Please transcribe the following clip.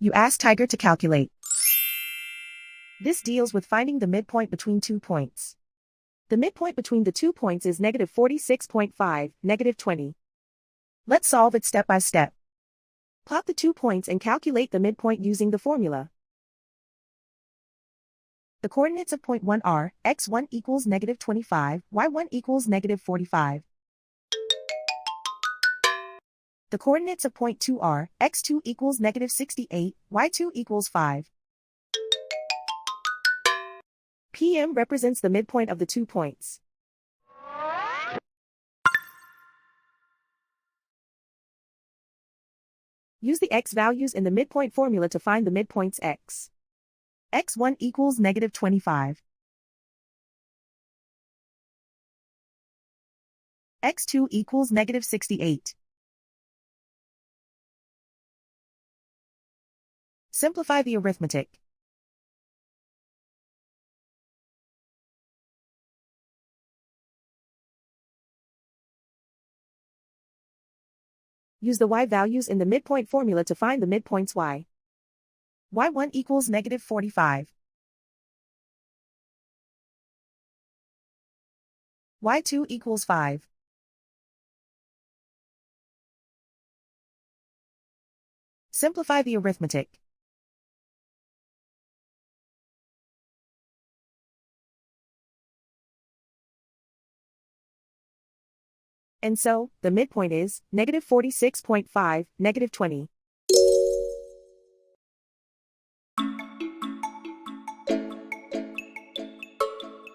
You ask Tiger to calculate. This deals with finding the midpoint between 2 points. The midpoint between the 2 points is -46.5, -20. Let's solve it step by step. Plot the 2 points and calculate the midpoint using the formula. The coordinates of point 1 are, x1 equals -25, y1 equals -45. The coordinates of point 2 are, x2 equals -68, y2 equals 5. PM represents the midpoint of the 2 points. Use the x values in the midpoint formula to find the midpoints x. x1 equals -25. x2 equals -68. Simplify the arithmetic. Use the y values in the midpoint formula to find the midpoints y. y1 equals -45. y2 equals 5. Simplify the arithmetic. And so, the midpoint is -46.5, -20.